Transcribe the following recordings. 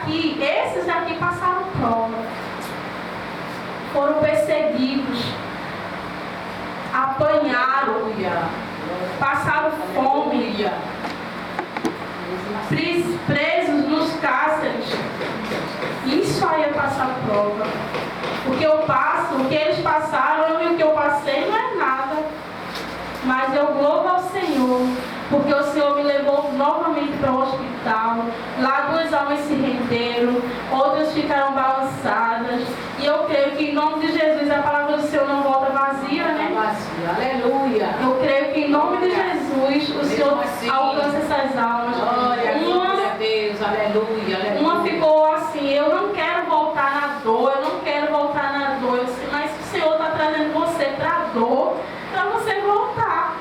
esses aqui passaram prova. Foram perseguidos, apanharam, passaram fome, presos nos cárceres. Isso aí é passar prova. O que eu passo, o que eles passaram e o que eu passei não é nada. Mas eu louvo ao Senhor, porque o Senhor me levou novamente para o hospital. Lá 2 almas se renderam, outras ficaram balançadas. E eu creio que em nome de Jesus a palavra do Senhor não volta vazia, né? Vazia, aleluia. Eu creio que em nome de Jesus o Senhor alcança essas almas. Glória a Deus, aleluia, aleluia. Uma ficou assim, eu não quero voltar na dor, eu não quero voltar na dor. Eu disse, mas o Senhor está trazendo você para a dor, para você voltar.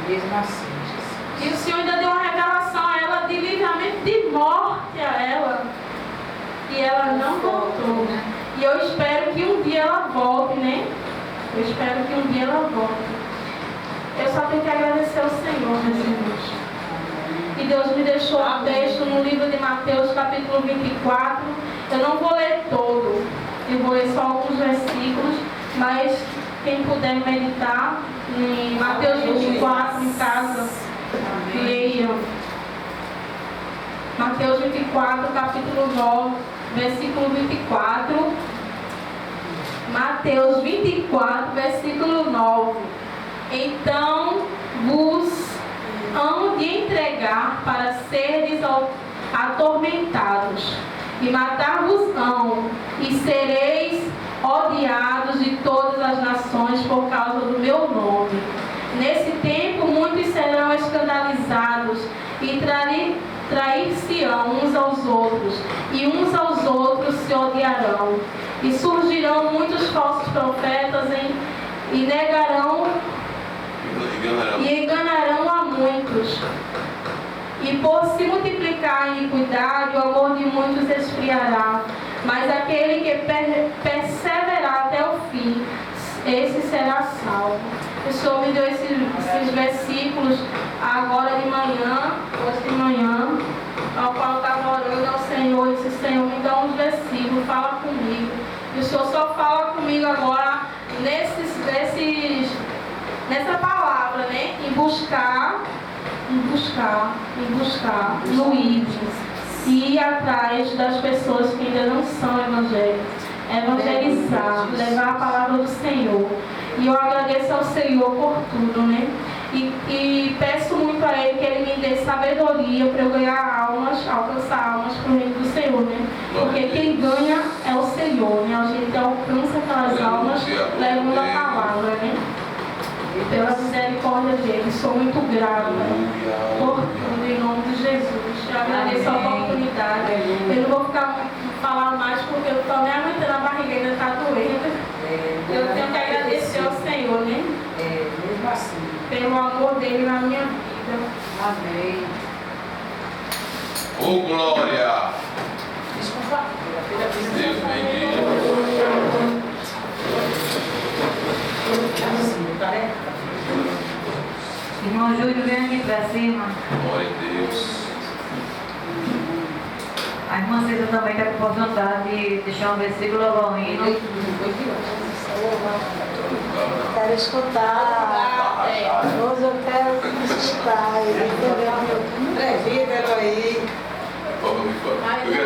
Mesmo assim, Jesus. E o Senhor ainda deu uma revelação a ela de livramento de morte a ela. E ela não voltou, né? E eu espero que um dia ela volte, né? Eu espero que um dia ela volte. Eu só tenho que agradecer ao Senhor, meus irmãos. E Deus me deixou um texto no livro de Mateus, capítulo 24. Eu não vou ler todo, eu vou ler só alguns versículos, mas quem puder meditar em Mateus 24 em casa, leiam. Mateus 24, capítulo 9, versículo 24. Mateus 24, versículo 9. Então vos hão de entregar para seres atormentados, e matar-vos-ão, e sereis odiados de todas as nações por causa do meu nome. Nesse tempo muitos serão escandalizados e trair-se-ão uns aos outros, e uns aos outros se odiarão. E surgirão muitos falsos profetas e enganarão a muitos. E por se multiplicar a iniquidade, o amor de muitos esfriará. Mas aquele que perseverar até o fim, esse será salvo. O Senhor me deu esses versículos agora de manhã, hoje de manhã, ao qual eu estava orando ao Senhor. E disse, Senhor, me dá uns versículos, fala comigo. E o Senhor só fala comigo agora nessa palavra, né? Em buscar, no ir e ir atrás das pessoas que ainda não são evangélicas. Evangelizar, levar a palavra do Senhor. E eu agradeço ao Senhor por tudo, né? E peço muito a Ele que Ele me dê sabedoria para eu ganhar almas, alcançar almas para o reino do Senhor, né? Porque quem ganha é o Senhor, né? A gente alcança aquelas almas levando a palavra, né? Pela misericórdia dele, sou muito grata por tudo, em nome de Jesus. Eu agradeço a oportunidade. Eu não vou falar mais porque eu estou me aguentando, a barriga ainda está doendo. Eu tenho que agradecer ao Senhor, né? Mesmo assim. Pelo amor dele na minha vida. Amém. Oh, glória! Desculpa. Deus bendito. Irmão Júlio, vem aqui pra cima. Glória a Deus. A irmã Cida também está com vontade de deixar um versículo ao hino. Quero escutar. Hoje eu quero escutar. Vida, Eloí. Eu ia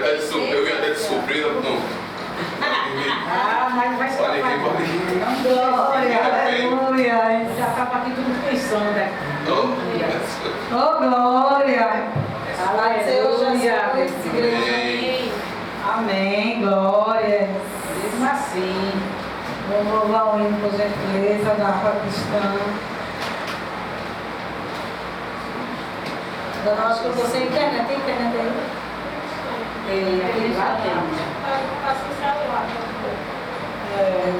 dar de surpresa, não. Mas vai escapar. Glória, aleluia. Já está aqui tudo pensando aqui. Oh, glória. Aleluia. Amém, glória. Mesmo assim. Vamos louvar o hino por gentileza da fé cristã. Dona, acho que eu tô sem internet. Tem internet aí? Aquele lá tem.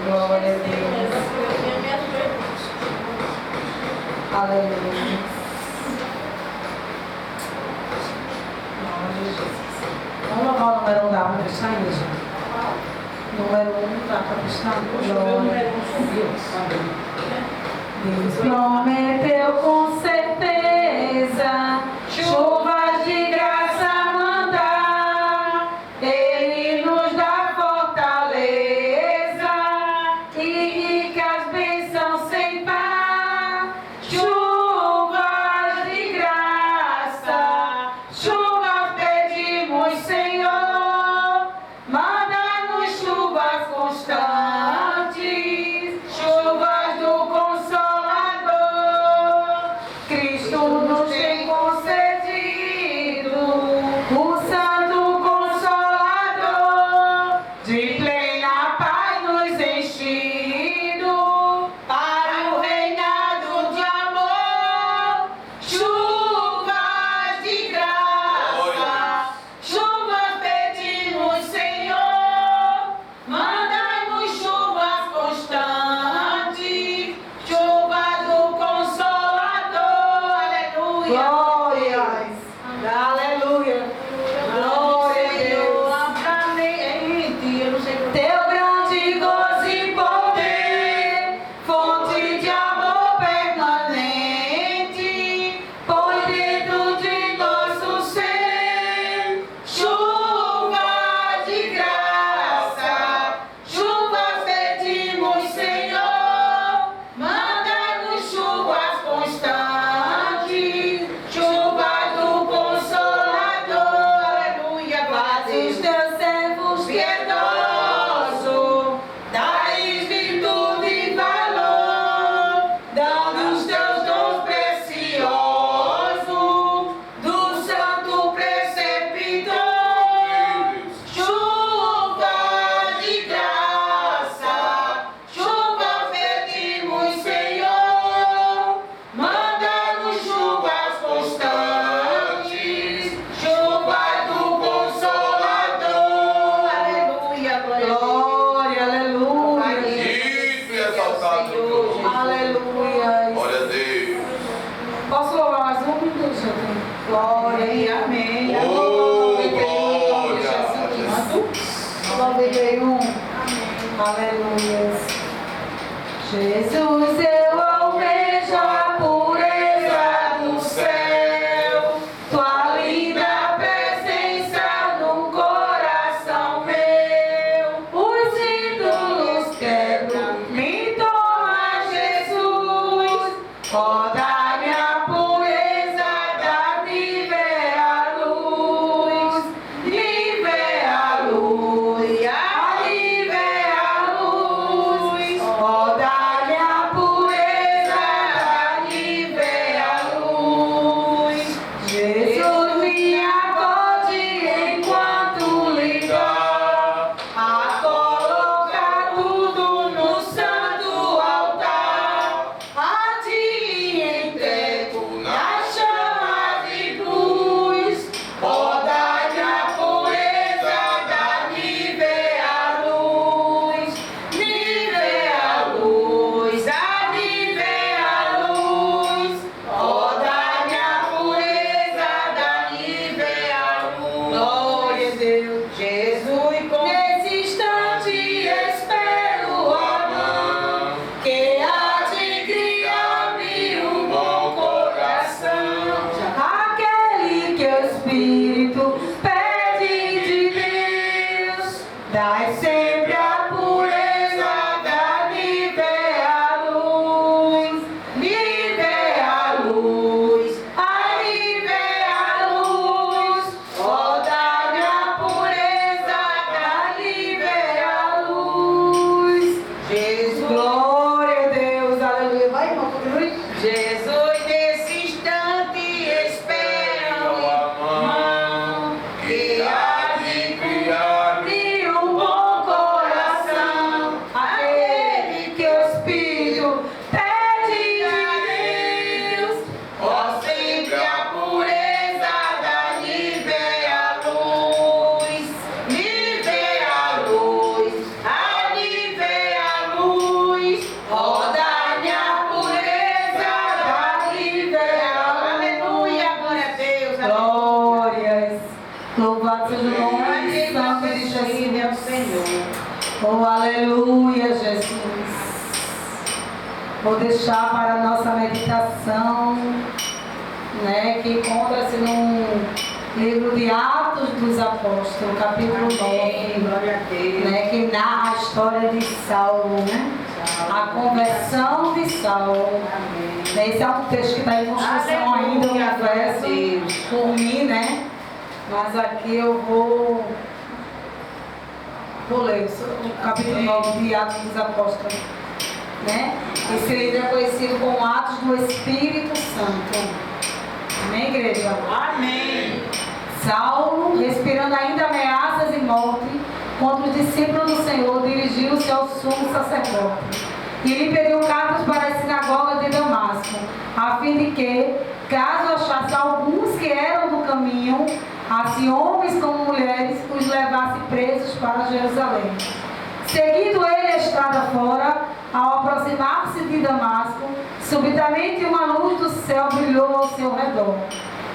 Glória a Deus. Aleluia. Vamos louvar o número 1 da fé cristã, igreja? Número 1 da fé cristã. Glória. Deus prometeu com certeza chuvas de graça mandar. Glória e amém. Oh, glória. 91. Aleluia. Jesus, eu almejo a pureza do céu, tua linda presença no coração meu. Os ídolos quebro, me toma Jesus. Ó, dá-me a pureza, dá-me ver a luz, me ver a luz, me ver a luz. Ó, dá-me a pureza, dá-me ver a luz. Jesus, me acorde enquanto ligar, a colocar tudo no santo altar. A ti entrego na chama de cruz. Ó, dá-me a pureza, dá-me ver a luz, me ver a luz, dá-me ver a luz. Ó, dá-me a pureza, dá-me ver a luz. Glória a Deus. Jesus, nesse instante espero a mão que há de criar-me um bom coração, aquele que o Espírito pede de Deus. Dai sempre a pureza, dá-me ver a luz, me ver a luz, me ver a luz. Ó, dá-me a pureza, dá-me ver a luz. Jesus, glória a Deus, aleluia. Vai, irmão, continue. Jesus, nesse instante espero a mão que há de criar-me um bom coração, aquele que o Espírito pede de Deus. Ó, sempre a pureza, dá-me ver a luz, me ver a luz, me ver a luz. Ó, dá-me a pureza, dá-me ver a luz. Aleluia, glória a Deus. Glórias. Louvado seja o nome santo de Jesus. Senhor. Oh, aleluia, Jesus. Vou deixar para a nossa meditação, né, que encontra-se no livro de Atos dos Apóstolos, capítulo 9, Glória a Deus. né, que narra a história de Saulo, né? A conversão de Saulo. Amém. Esse é um texto que está em construção ainda, eu Aleluia, glória a confesso, Deus. por mim, né? Mas aqui eu vou ler o capítulo 9 de Atos dos Apóstolos, né? Esse livro é conhecido como Atos do Espírito Santo. Amém, igreja? Amém. Saulo, respirando ainda ameaças e morte contra os discípulos do Senhor, dirigiu-se ao sumo sacerdote e lhe pediu cartas para as sinagogas de Damasco, a fim de que, caso achasse alguns que eram do caminho, assim homens como mulheres, os levasse presos para Jerusalém. Seguindo ele a estrada fora, ao aproximar-se de Damasco, subitamente uma luz do céu brilhou ao seu redor.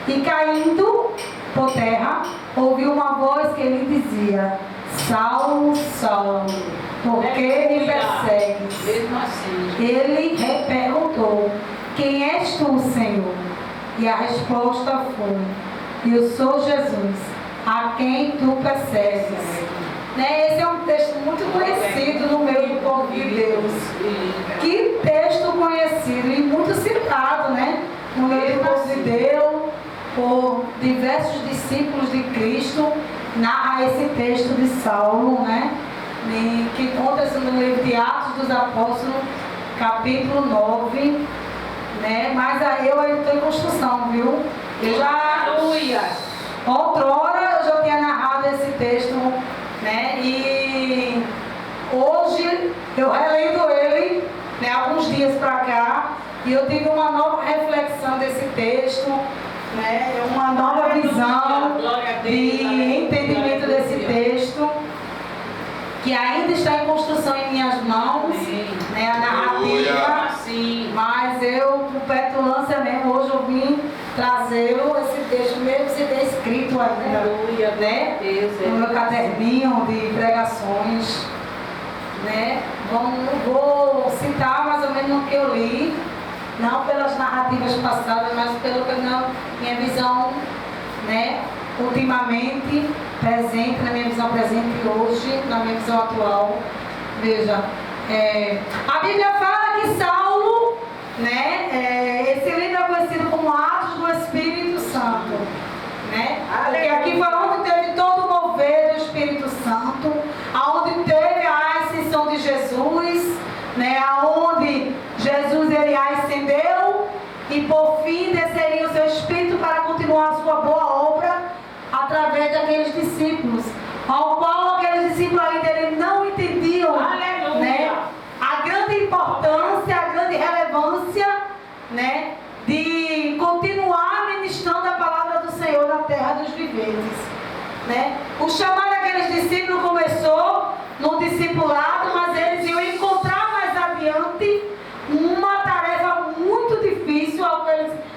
E caindo por terra, ouviu uma voz que lhe dizia: Saulo, Saulo, por que me persegues? Mesmo assim. Ele perguntou: Quem és tu, Senhor? E a resposta foi: Eu sou Jesus, a quem tu persegues. Né? Esse é um texto muito conhecido no meio do povo de Deus. Que texto conhecido e muito citado, né? No meio do povo de Deus, por diversos discípulos de Cristo, narra esse texto de Saulo, né? Que encontra-se no livro de Atos dos Apóstolos, capítulo 9, né? Mas aí eu ainda estou em construção, viu? Eu já, outrora, eu já tinha narrado esse texto, né? E hoje eu relendo ele, né, alguns dias para cá, e eu tive uma nova reflexão desse texto, né? Uma nova visão de entendimento desse texto, que ainda está em construção em minhas mãos, né, a narrativa, mas eu, por petulância mesmo, hoje eu vim trazê-lo, esse texto mesmo escrito ainda, né? No meu caderninho de pregações, né? Vou citar mais ou menos o que eu li, não pelas narrativas passadas, mas pelo que minha visão, né? Ultimamente, presente, na minha visão presente hoje, na minha visão atual. Veja, a Bíblia fala que Saulo, né? Esse livro é conhecido como Atos do Espírito Santo, né? Porque aqui foi onde teve todo o mover do Espírito Santo, aonde teve a ascensão de Jesus, né? Aonde Jesus ele ascendeu e por fim desceria o seu Espírito para continuar a sua boa obra através daqueles discípulos, ao qual aqueles discípulos ainda ele não entendiam, né? A grande importância, a grande relevância, né? De continuar ministrando a palavra do Senhor na terra dos viventes, né? O chamado daqueles discípulos começou no discipulado, mas eles iam encontrar mais adiante uma tarefa muito difícil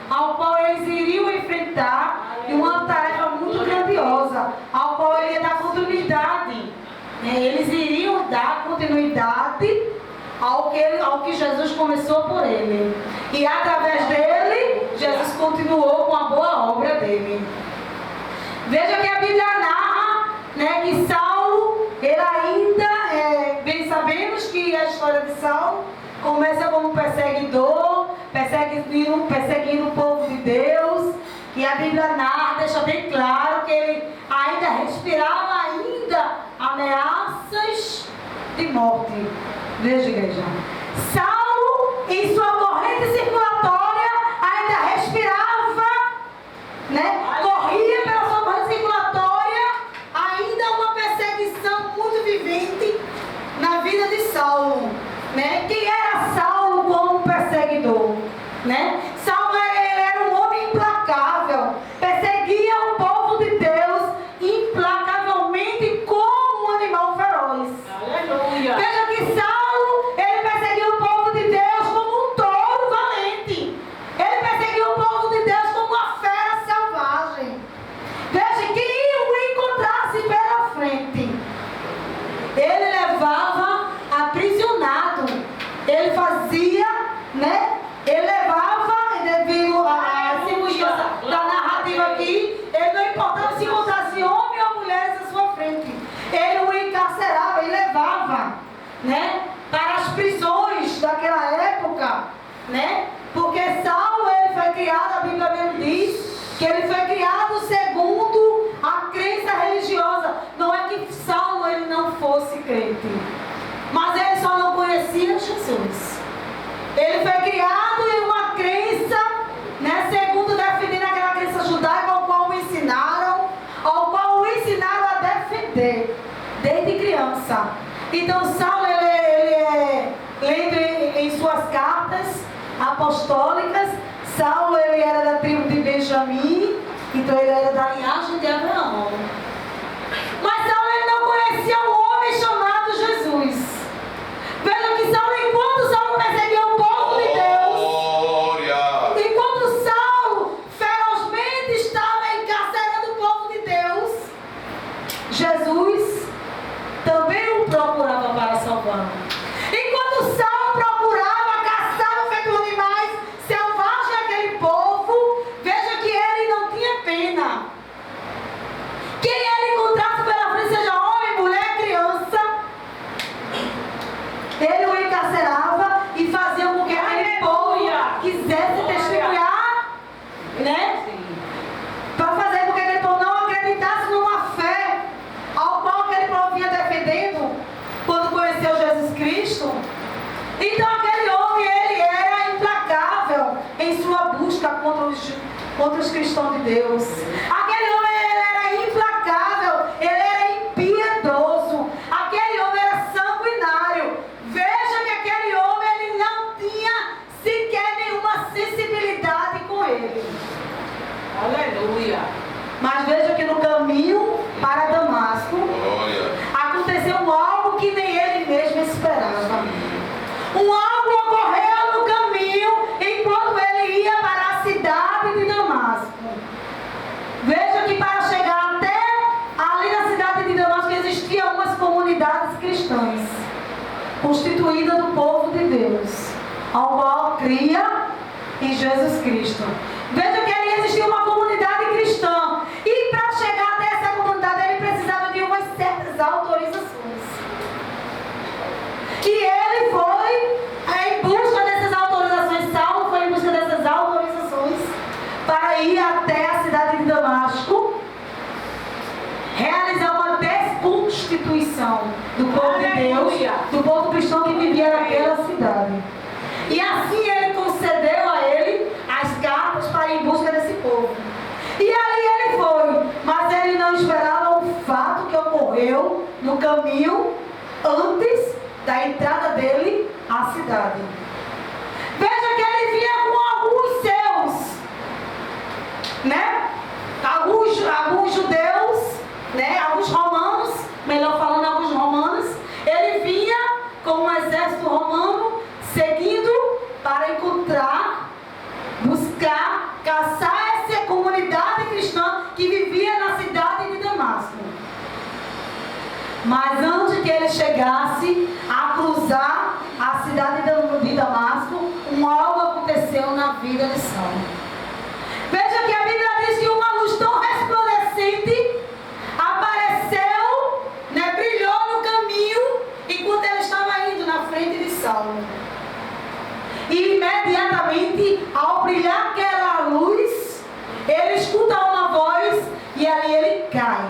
ao qual eles iriam enfrentar, e uma tarefa muito grandiosa, ao qual ele ia dar continuidade, né? Eles iriam dar continuidade ao que Jesus começou por ele, e através dele Jesus continuou com a boa obra dele. Veja que a Bíblia narra, né, que Saulo, ele ainda, bem sabemos que a história de Saulo começa como perseguidor, perseguindo o povo de Deus, e a Bíblia narra, deixa bem claro que ele ainda respirava ameaças de morte. Veja, igreja, Saulo, em sua corrente circulatória, ainda respirava, né? Corria pela sua corrente circulatória, ainda uma perseguição muito vivente na vida de Saulo, né? Quem era Saulo como perseguidor, né? Saulo era um homem implacável, perseguia o povo de Deus implacavelmente como um animal feroz. Aleluia. Veja que Saulo, ele perseguiu o povo de Deus como um touro valente. Ele perseguiu o povo de Deus como uma fera selvagem. Veja, quem o encontrasse pela frente, ele levava aprisionado. Ele fazia, né? Ele levava, devido à circunstância da narrativa aqui, ele não importava se encontrasse homem ou mulheres à sua frente. Ele o encarcerava e levava, né, para as prisões daquela época, né? Porque Saulo, ele foi criado, a Bíblia mesmo diz, que ele foi criado segundo a crença religiosa. Não é que Saulo ele não fosse crente, mas ele só não conhecia Jesus. Ele foi criado em uma crença, né, segundo definindo aquela crença judaica, ao qual o ensinaram a defender desde criança. Então Saulo, lendo em suas cartas apostólicas, Saulo ele era da tribo de Benjamim, então ele era da linhagem de Abraão. Mas Saulo ele não conhecia um homem chamado Jesus. Veja que Saulo, enquanto Saulo perseguia o povo de Deus, enquanto Saulo ferozmente estava encarcerando o povo de Deus, Jesus também o procurava para salvar. Enquanto Saulo procurava, caçava feito animais selvagens aquele povo, veja que ele não tinha pena. Quem ele encontrasse pela frente, seja homem, mulher, criança, ele o encarcerava e fazia com que aquele povo quisesse testemunhar, né? Para fazer com que aquele povo não acreditasse numa fé ao qual aquele povo vinha defendendo quando conheceu Jesus Cristo. Então aquele homem, ele era implacável em sua busca contra os cristãos de Deus. Aquele homem, ele era implacável, ele era impiedoso, aquele homem era sanguinário. Veja que aquele homem, ele não tinha sequer nenhuma sensibilidade com ele. Aleluia. Mas veja que no caminho para Damasco, aconteceu algo que nem ele mesmo esperava. Algo ocorreu no caminho enquanto ele ia para a cidade de Damasco. Veja que para chegar constituída do povo de Deus, ao qual cria em Jesus Cristo. Veja que ali existia uma comunidade cristã, e para chegar até essa comunidade ele precisava de umas certas autorizações. E ele foi em busca dessas autorizações. Saulo foi em busca dessas autorizações para ir até a cidade de Damasco, realizar uma desconstituição do povo de Deus, do povo cristão que vivia naquela cidade. E assim ele concedeu a ele as cartas para ir em busca desse povo. E ali ele foi, mas ele não esperava o fato que ocorreu no caminho antes da entrada dele à cidade. Veja que ele vinha com alguns seus, né? Alguns judeus, né? Alguns romanos, melhor falando, alguns romanos. Ele vinha com um exército romano seguindo para encontrar, buscar, caçar essa comunidade cristã que vivia na cidade de Damasco. Mas antes que ele chegasse a cruzar a cidade de Damasco, algo aconteceu na vida de Saulo. Veja que a Bíblia diz que uma luz tão resplandecente apareceu, né, brilhou no caminho enquanto ele estava indo na frente de Saulo. E imediatamente, ao brilhar aquela luz, ele escuta uma voz e ali ele cai,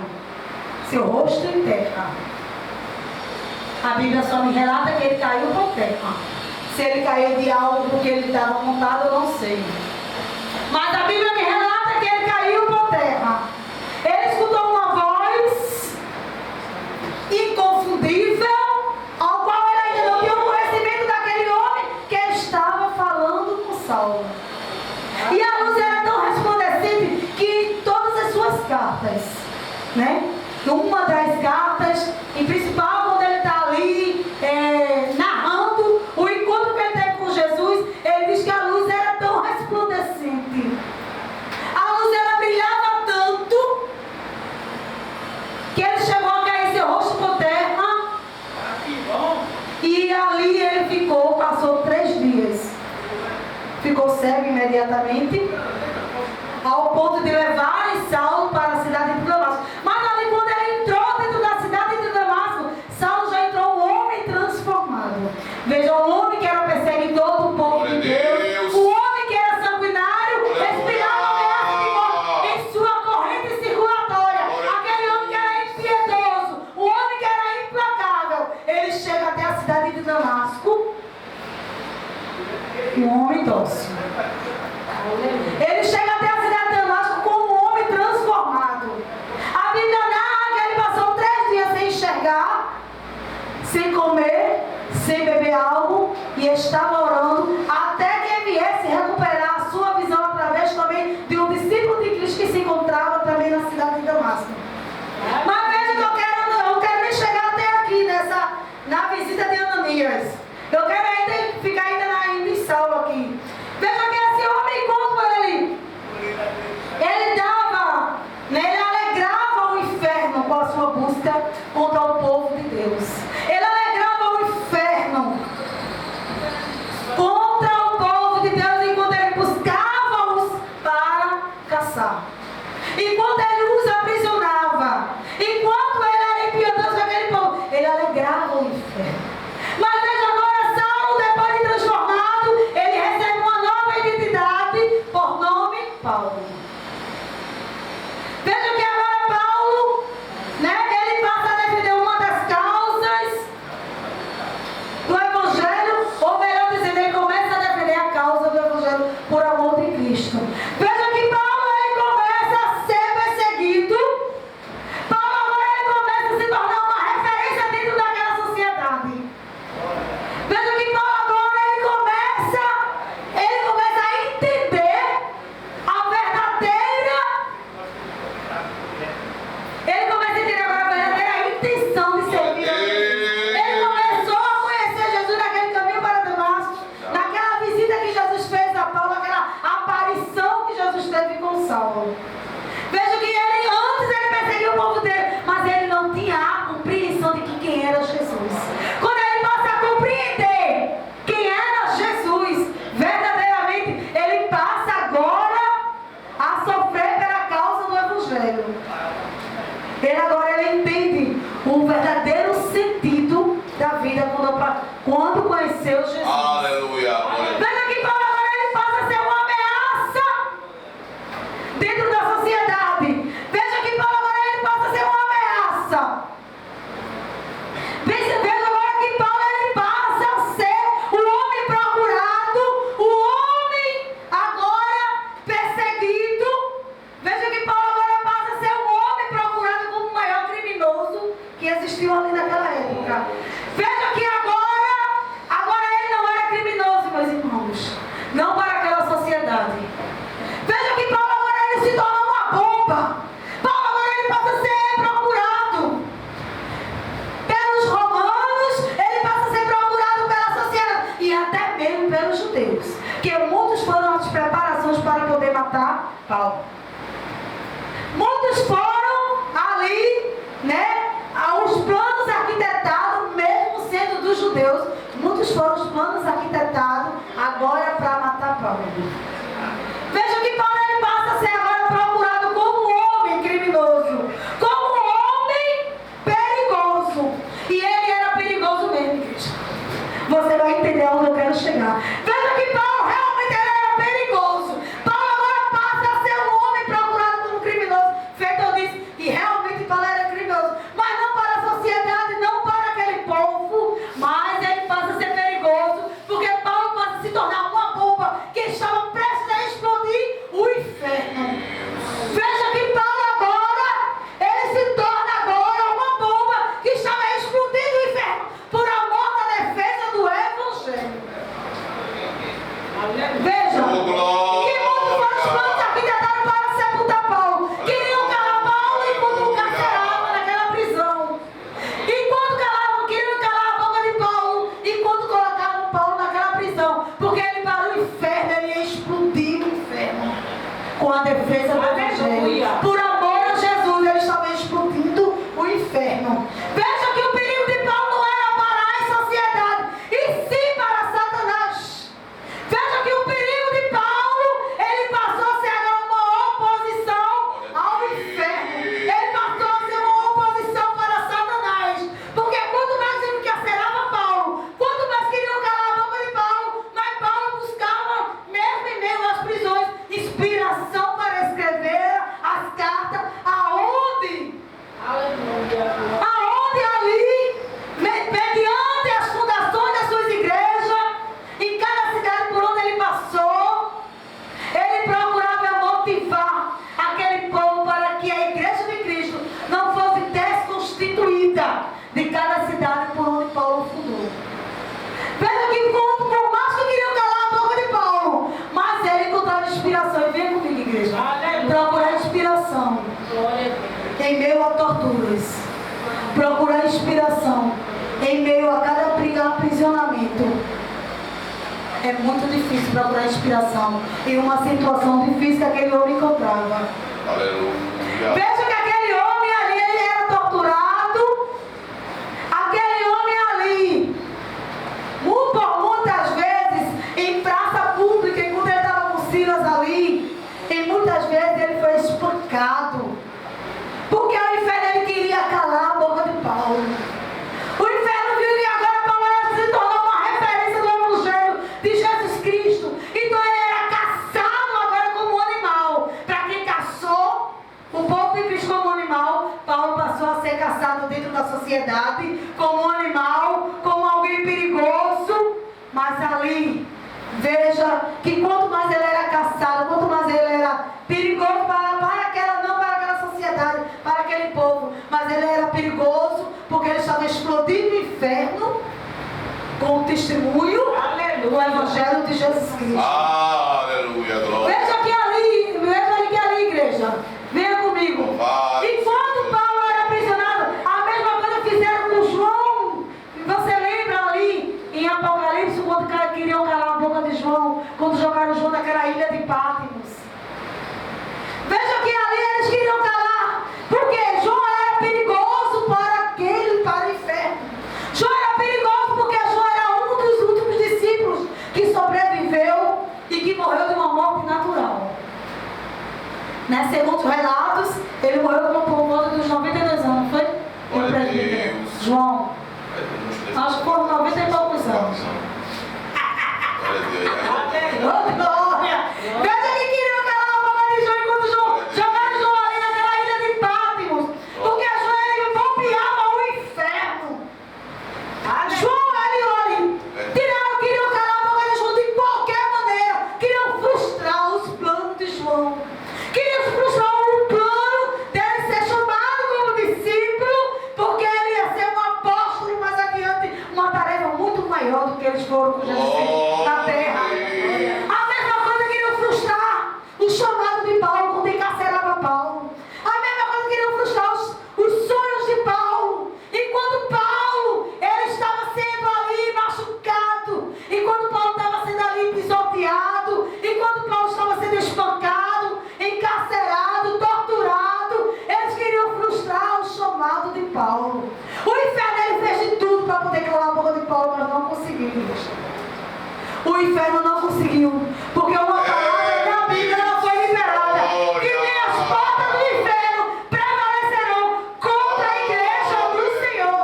seu rosto em terra. A Bíblia só me relata que ele caiu por terra. Se ele caiu de algo porque ele estava montado, eu não sei. Mas a Bíblia me relata que ele caiu por terra. Ele escutou uma voz inconfundível, ao qual ele ainda não tinha o conhecimento daquele homem que estava falando com Saulo. E a luz era tão resplandecente que todas as suas cartas, né? Uma das cartas, em principal quando ele está ali narrando o encontro que ele teve com Jesus, ele diz que a luz era tão resplandecente, a luz ela brilhava tanto, que ele chegou a cair seu rosto por terra. E ali ele ficou, passou 3 dias, ficou cego imediatamente, ao ponto de levarem Saulo para a cidade de Damasco. Mas ali quando ele entrou dentro da cidade de Damasco, Saulo já entrou um homem transformado. Veja, um homem que era perseguidor do povo de Deus, um homem que era sanguinário, respirava ameaça de morte em sua corrente circulatória, aquele homem que era impiedoso, um homem que era implacável. Ele chega até a cidade de Damasco, um homem dócil. Ele chega até a cidade de Damasco como um homem transformado. A Bíblia narra que ele passou 3 dias sem enxergar, sem comer, sem beber algo, e estava orando até que ele viesse recuperar a sua visão através também de um discípulo de Cristo que se encontrava também na cidade de Damasco. Mas veja que eu não quero nem chegar até aqui na visita de Ananias. Eu quero ainda ficar ainda em Saulo aqui. Veja que esse homem, enquanto ele dava, né, ele alegrava o inferno com a sua busca contra o povo de Deus. Ele alegrava o inferno contra o povo de Deus enquanto ele buscava-os para caçar. Enquanto ele os aprisionava, enquanto ele era impiedoso com aquele povo, ele alegrava o inferno. Mas veja agora, Saulo, depois de transformado, ele recebe uma nova identidade por nome Paulo. Veja que agora Paulo, né, ele passa a defender uma das causas Ele agora entende o verdadeiro sentido da vida quando conheceu Jesus. Aleluia. Veja que Paulo agora ele passa a ser uma ameaça dentro da sociedade. Veja que Paulo agora ele passa a ser uma ameaça. Veja agora que Paulo ele passa a ser o homem procurado, o homem agora perseguido. Veja que Paulo agora passa a ser um homem procurado como o maior criminoso que existiu ali naquela época. Veja que agora ele não era criminoso, meus irmãos. Não para aquela sociedade. Veja que Paulo agora ele se torna uma bomba. Paulo agora ele passa a ser procurado pelos romanos, ele passa a ser procurado pela sociedade e até mesmo pelos judeus, que muitos foram as preparações para poder matar Paulo. Muitos foram ali, né, aos planos arquitetados, mesmo sendo dos judeus, muitos foram os planos arquitetados agora para matar Paulo. Veja que Paulo ele passa a ser agora procurado como um homem criminoso, como um homem perigoso. E ele era perigoso mesmo, igreja. Você vai entender onde eu quero chegar. Veja que Paulo realmente ele era perigoso. Paulo agora passa a ser um homem procurado como criminoso. Feito eu disse, e realmente Paulo era criminoso. Mas não para a sociedade, não para aquele povo, mas ele passa a ser perigoso, porque Paulo passa a se tornar uma bomba que estava prestes a explodir o inferno. Veja que Paulo agora, ele se torna agora uma bomba que estava explodindo o inferno por amor da defesa do Evangelho. Veja que muitos foram os planos arquitetados para sepultar Paulo. Queriam calar Paulo enquanto o carcerava naquela prisão. Enquanto calavam, queriam calar a boca de Paulo enquanto colocavam Paulo naquela prisão. Porque ele para o inferno, ele ia explodir o inferno com a defesa do Evangelho. Por amor a Jesus, ele estava explodindo o inferno. Veja que o perigo de Paulo não era para a sociedade, e sim para Satanás. Veja que o perigo de Paulo, ele passou a ser agora uma oposição ao inferno. Ele passou a ser uma oposição para Satanás. Porque quanto mais ele encarcerava Paulo, quanto mais queriam calar a boca de Paulo, mais Paulo buscava, mesmo em meio às prisões, inspiração para escrever as cartas. Aonde? Aonde ali, mediante as fundações das suas igrejas, em cada cidade por onde ele passou, ele procurava motivar aquele povo para que a igreja de Cristo não fosse desconstituída de cada cidade por onde Paulo fundou. Veja que por mais que queriam calar a boca de Paulo, mas ele encontrava inspiração. E vem comigo, igreja. Procurar inspiração em meio a torturas. Procurar inspiração em meio a cada aprisionamento. É muito difícil procurar inspiração em uma situação difícil que aquele homem encontrava. Aleluia. Veja que aquele homem ali, ele era torturado. Aquele homem ali, muitas vezes, em praça pública, enquanto ele estava com Silas ali, e muitas vezes ele foi espancado. Porque o inferno ele queria calar a boca de Paulo. O inferno viu que agora Paulo se tornou uma referência do Evangelho de Jesus Cristo. Então ele era caçado agora como um animal. Para quem caçou o povo de Cristo como um animal, Paulo passou a ser caçado dentro da sociedade como um animal, como alguém perigoso. Mas ali, veja que quanto mais ele era caçado, quanto mais ele era perigoso para aquela sociedade, para aquele povo, mas ele era perigoso porque ele estava explodindo o inferno com o testemunho do Evangelho de Jesus Cristo. Aleluia, glória. Veja que ali, igreja, venha comigo. Enquanto Paulo era aprisionado, a mesma coisa fizeram com João. Você lembra ali em Apocalipse, quando queriam calar a boca de João, quando jogaram João naquela ilha de Patmos? Veja que ali eles queriam calar, porque João era perigoso para o inferno. João era perigoso porque João era um dos últimos discípulos que sobreviveu e que morreu de uma morte natural. Senhor cuja na terra. A mesma coisa queriam frustrar o chamado de Paulo quando encarcerava Paulo. A mesma coisa queriam frustrar os sonhos de Paulo. Enquanto Paulo, ele estava sendo ali machucado. Enquanto Paulo estava sendo ali pisoteado. Enquanto Paulo estava sendo espancado, encarcerado, torturado. Eles queriam frustrar o chamado de Paulo. O inferno ele fez de tudo para poder calar a boca de Paulo, mas não conseguiu. O inferno não conseguiu, porque uma palavra na Bíblia não foi liberada. E nem as portas do inferno prevalecerão contra a igreja do Senhor.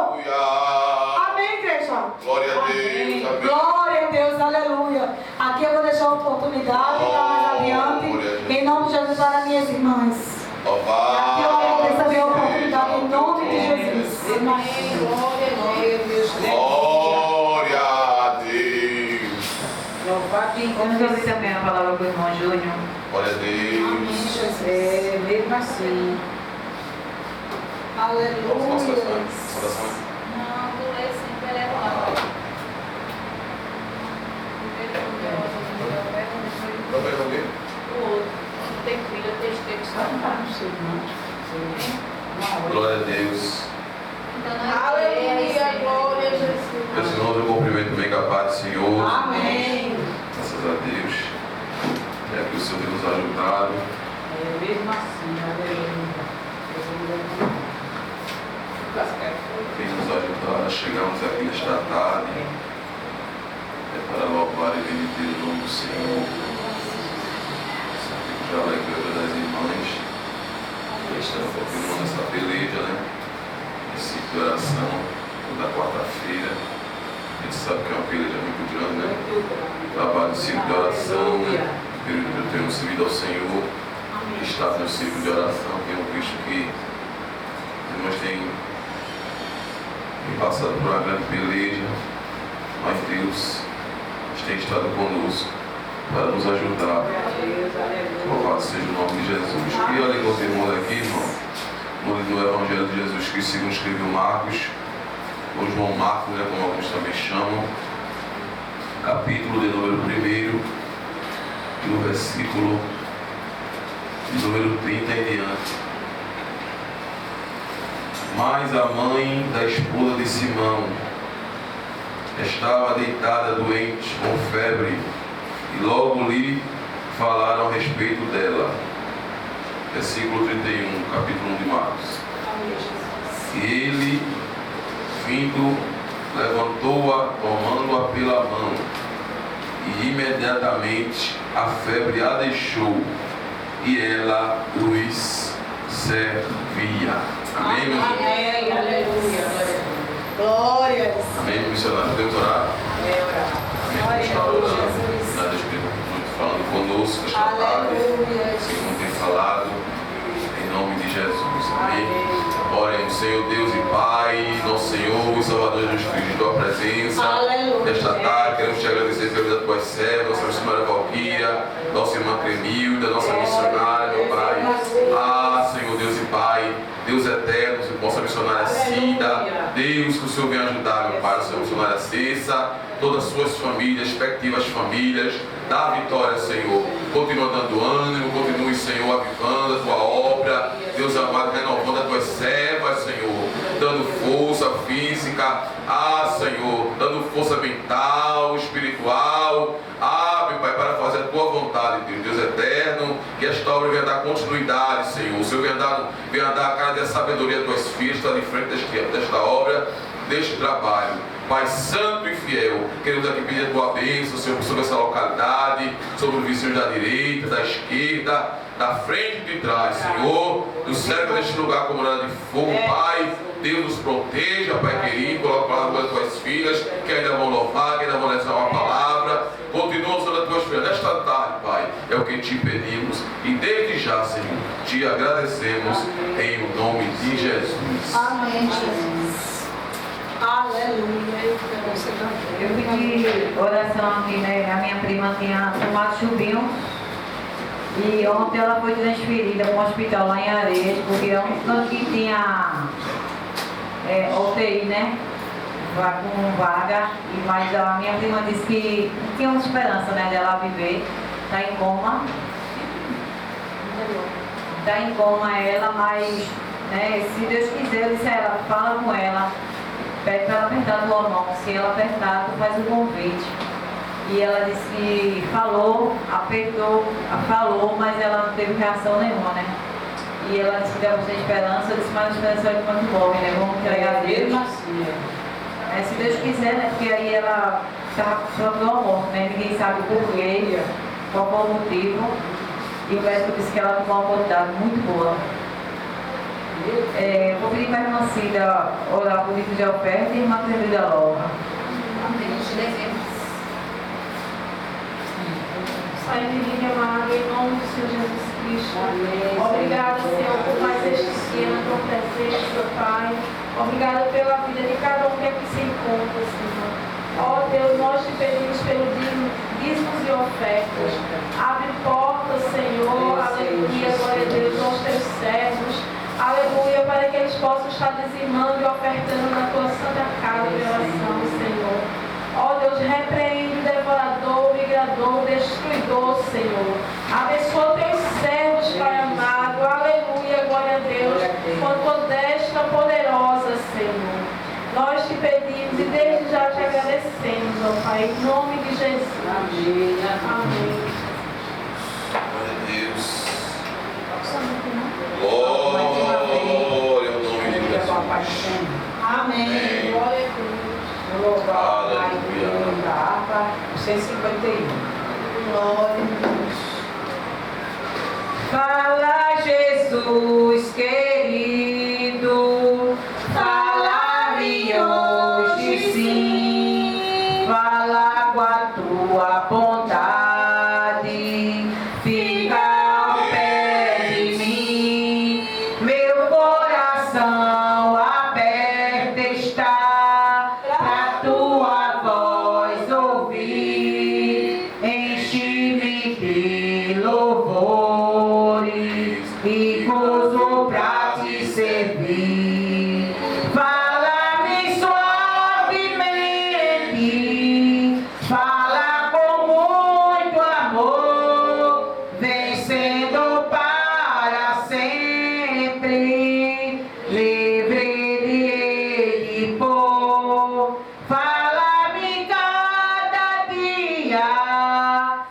Amém, igreja? Glória a Deus. Amém. Glória a Deus, aleluia. Aqui eu vou deixar a oportunidade para mais adiante, em nome de Jesus, para minhas irmãs. Aqui eu vou receber a oportunidade em nome de Jesus. Amém. Glória a Deus. Glória a Deus. Louvar quem Vamos ouvir também a palavra do irmão Júnior. Glória a Deus. é mesmo assim. Vamos para a Aleluia. saudação. Não, tu lê sempre, ele é lá. Também não lê? O outro. Não tem filho, tem texto. Glória a Deus. Aleluia, glória a Jesus. Meus irmãos, eu cumprimento bem com a paz do Senhor. Amém. Graças a Deus. É que o Senhor tem nos ajudado. É mesmo assim, aleluia. Tem nos ajudado a chegarmos aqui nesta tarde. Para louvar e bendizer o nome do Senhor. Já a igreja das irmãs. Estamos continuando essa peleja, né? Esse de oração toda quarta-feira. A gente sabe que é uma peleja muito grande, né? Trabalho de ciclo de oração, né? Eu tenho servido ao Senhor. Estado no ciclo de oração, tenho visto que os irmãos têm passado por uma grande peleja, mas Deus tem estado conosco para nos ajudar. Louvado seja o nome de Jesus. E olha com os irmãos aqui, irmão, no Evangelho de Jesus Cristo, segundo escreveu Marcos, ou João Marcos, né, como alguns também chamam, capítulo de número 1, e no versículo de número 30 em diante. Mas a mãe da esposa de Simão estava deitada doente com febre, e logo lhe falaram a respeito dela. Versículo 31, capítulo 1 de Marcos. E ele, vindo, levantou-a, tomando-a pela mão, e imediatamente a febre a deixou, e ela os servia. Amém, meu Deus? Amém, aleluia. Glórias. Amém, missionário. Podemos orar? Amém. Está orando. Nada Espírito muito falando conosco esta tarde. O Senhor tem falado. Em nome de Jesus. Amém. Orem, o Senhor Deus e Pai, nosso Senhor e Salvador Jesus Cristo, em tua presença. Aleluia. Nesta tarde, queremos te agradecer pela vida das tuas servas, nossa missionária Valquíria, nossa irmã Cremilda, nossa missionária, meu Pai. Ah, Senhor Deus e Pai, Deus eterno, nossa missionária Cida, Deus, que o Senhor venha ajudar, meu Pai, nossa missionária Cessa, todas as suas famílias, respectivas famílias, dá vitória, Senhor. Continua dando ânimo, continue, Senhor, avivando a tua obra, Deus amado, renovando as tuas servas, Senhor, dando força física, Senhor, dando força mental, espiritual, meu Pai, para fazer a tua vontade, Deus eterno, que esta obra venha dar continuidade, Senhor. O Senhor venha dar a cara da sabedoria a tuas filhas, está de frente desta obra, deste trabalho. Pai Santo e Fiel, queremos aqui pedir a tua bênção, Senhor, sobre essa localidade, sobre os vizinhos da direita, da esquerda, da frente e de trás, Senhor. Nos cerca deste lugar como morada de fogo, Pai. Deus nos proteja, Pai querido, coloca a palavra das tuas filhas, que ainda vão louvar, que ainda vão levar uma palavra. Continua usando as tuas filhas nesta tarde, Pai. É o que te pedimos e desde já, Senhor, te agradecemos em nome de Jesus. Amém, Jesus. Aleluia. Eu pedi oração aqui, né? A minha prima tinha tomado chuvinho e ontem ela foi transferida para um hospital lá em Areias, porque é um canto que tinha UTI, né? com vaga, mas a minha prima disse que tinha uma esperança, né, dela viver. Está em coma. Está em coma ela, mas, né, se Deus quiser, eu disse a ela, fala com ela, pede para ela apertar tua mão. Se ela apertar, tu faz o convite. E ela disse que falou, apertou, falou, mas ela não teve reação nenhuma, né? E ela disse que deu você esperança, eu disse, mas a esperança é de quanto morre, né? Vamos entregar a Deus. Se Deus quiser, né? Porque aí ela estava sofrendo a morte, né? Ninguém sabe o porquê, qual foi o motivo. E o médico disse que ela tomou uma quantidade muito boa. Vou pedir para a irmã Cida orar por isso de oferta e irmã Teresa logo. Pai divino e amado, em nome do Senhor Jesus Cristo. Obrigada, Senhor, por mais este dia na tua presença, Pai. Obrigada pela vida de cada um que aqui se encontra, Senhor. Ó Deus, nós te pedimos pelo dízimos e ofertas. Abre portas, Senhor, aleluia, glória a Deus, aos teus servos. Aleluia, para que eles possam estar dizimando e ofertando na tua santa casa de oração, Senhor. Ó Deus, repreende o devorador, o migrador, o destruidor, Senhor. Abençoa teus servos, Pai amado. Aleluia, glória a Deus. Com tua destra poderosa, Senhor. Nós te pedimos e desde já te agradecemos, ó Pai, em nome de Jesus. Amém. Amém. Glória a Deus. Glória ao nome de Jesus. Amém. Glória a Deus. Louvar o Pai da harpa 151. Glória a Deus. Fala, Jesus querido, fala-me hoje sim, fala com a tua bondade, fica ao pé de mim, meu coração aberto está pra tua voz ouvir, enche-me de louvores e gozo pra te servir. Fala-me suavemente, fala com muito amor, vencendo para sempre, livre de por. Fala-me cada dia,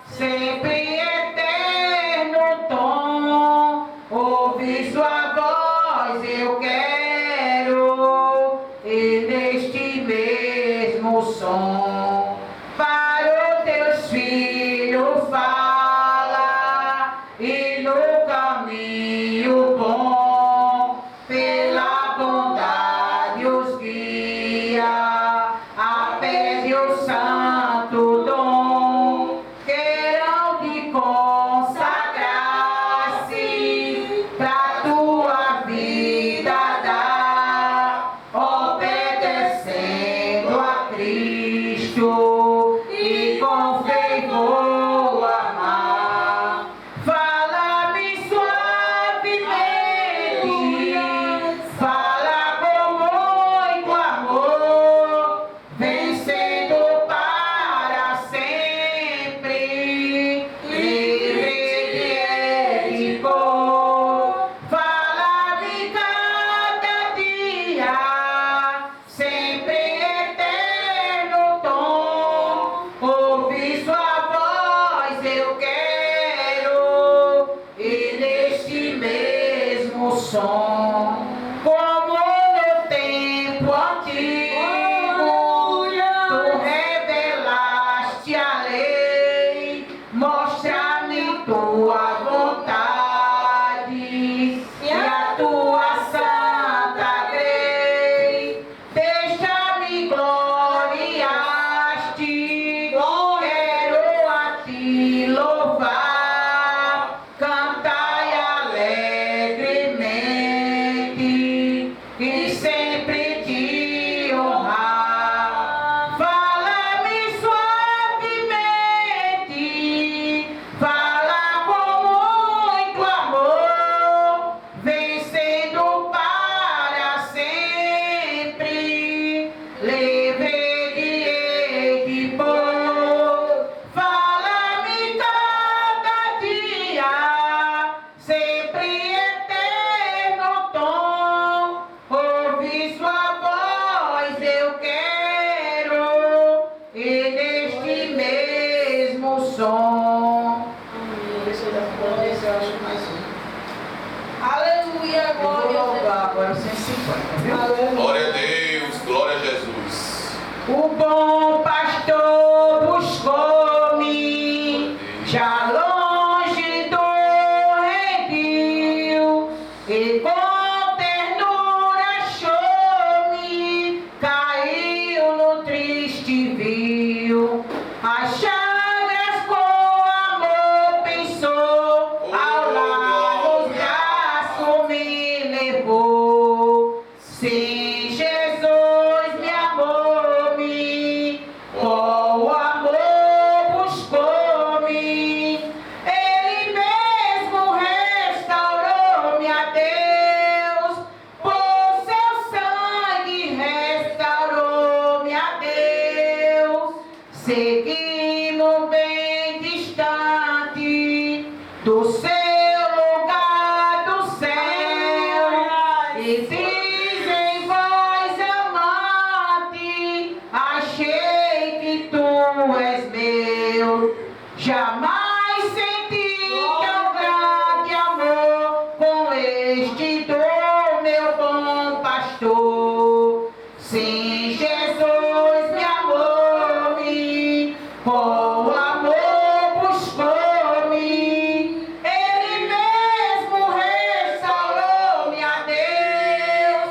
sempre eterno tom, ouvir sua voz eu quero, e neste mesmo som, para os teus filhos fala, e no caminho bom, pela bondade os guia, a pede o santo dom, queiram de consagrar-se pra tua vida dar, obedecendo a Cristo e com fé vou amar. Fala-me suavemente, fala com muito amor, vencendo para sempre, livre de por. Fala-me cada dia, sempre eterno tom, ouvir sua voz eu quero, e neste mesmo som, como no tempo antigo, tu revelaste a lei, mostra-me tua vontade e a tua santa lei. Deixa-me gloriar-te, quero a ti louvar, cantai alegremente e sempre te honrar. Fala-me suavemente, fala com muito amor, vencendo para sempre, livre 150, viu? Glória a Deus, glória a Jesus. O bom pastor buscou-me, já longe do redil, e com ternura achou-me, caiu no triste vil. As chagas com amor pensou, ao largo braço me levou. Sim, Jesus me amou-me, com amor buscou-me. Ele mesmo restaurou-me a Deus, por seu sangue restaurou-me a Deus. Seguindo bem distante do seu lugar do céu, e diz em voz amante, achei que tu és meu. Jamais senti tão grande amor com este do meu bom pastor. Sim, Jesus me amou-me, com amor buscou-me. Ele mesmo restaurou-me a Deus,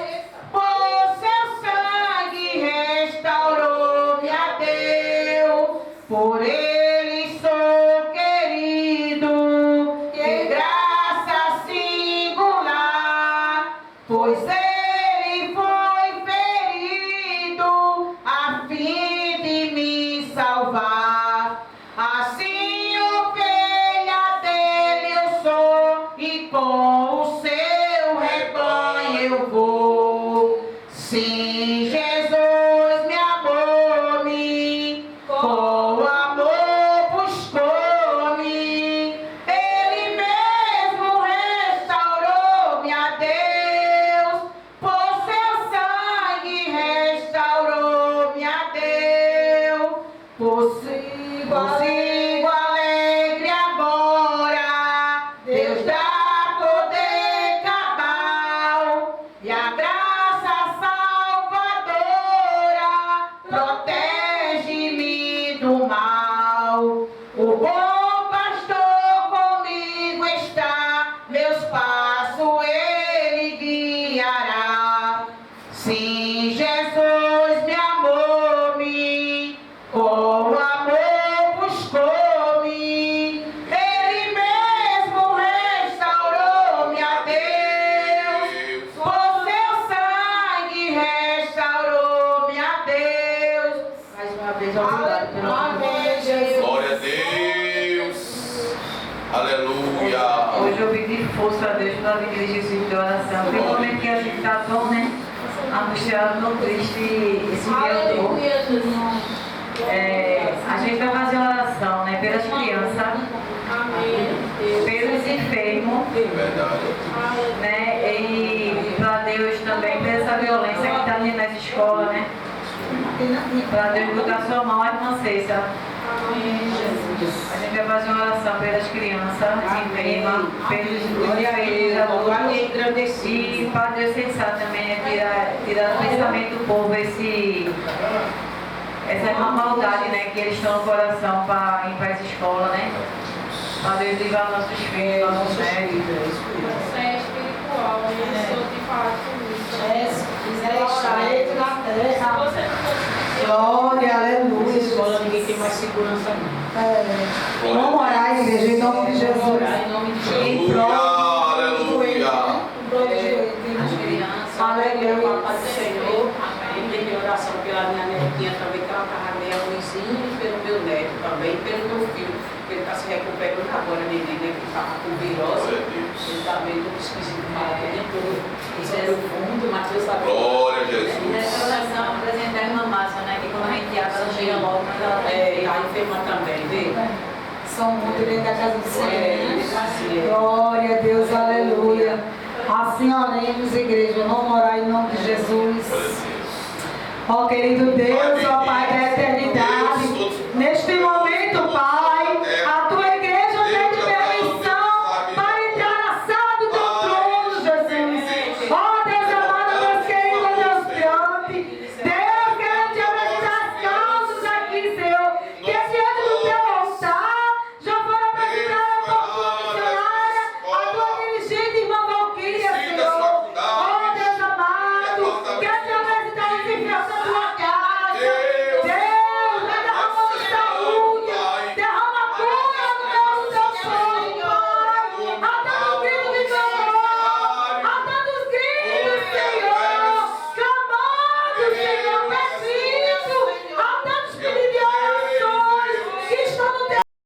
por seu sangue restaurou-me a Deus. Por ele sou querido, que graça singular, pois ele foi ferido a fim de me salvar. Assim ovelha dele eu sou, e com o seu rebanho eu vou. Sim, Jesus me amou-me, com amor buscou-me. Ele mesmo restaurou-me a Deus, por seu sangue restaurou-me a Deus. Prossigo alegre agora, Deus dá poder cabal, e a graça salvadora protege-me do mal. O bom pastor comigo está, meus passos ele guiará. Sim, Jesus me amou-me, com amor buscou-me. Ele mesmo restaurou-me a Deus, por seu sangue restaurou-me a Deus. Mais uma vez, obrigado pelo amor, Jesus. Glória a Deus. Aleluia. Hoje eu pedi força a Deus para dirigir esse vídeo de oração. Tem um momento que a gente está tão, né, angustiado, tão triste esse dia todo. A gente vai fazer uma oração, né, pelas crianças, pelos enfermos, Verdade. né, e para Deus também, por essa violência que está ali nas escolas, né, para Deus botar sua mão à irmã Cessa. A gente vai fazer uma oração pelas crianças enfermas, pelos enfermos adultos, e para Deus cessar também, né, tirar do pensamento do povo essa maldade, né, que eles estão no coração para ir para as escolas, né? Para Deus livrar nossos filhos, nossos netos. Você é espiritual, e eu sou de fato isso. Glória, aleluia. Escola, ninguém tem mais segurança não. Vamos orar, igreja, em nome de Jesus. Em nome de Jesus. Em prol Aleluia. As crianças, Aleluia. Pai do Senhor, amém. Tem oração pela minha netinha também, que ela estava meio ruimzinha, e pelo meu neto também, e pelo meu filho, que ele está se recuperando agora, neném, né, que estava com virose. Glória a Deus. Ele está meio esquisito, fala que nem tudo. Isso é o fundo, Mateus está Glória a Nessa Jesus. oração, apresentar a irmã Márcia, né, que quando a gente abre, ela chega logo, mas ela está a enferma também, vê? São muito dentro da casa do Senhor. Assim, Glória a Deus, aleluia. Assim oremos, igreja. Vamos orar em nome de Jesus. Ó querido Deus, ó Pai da eternidade.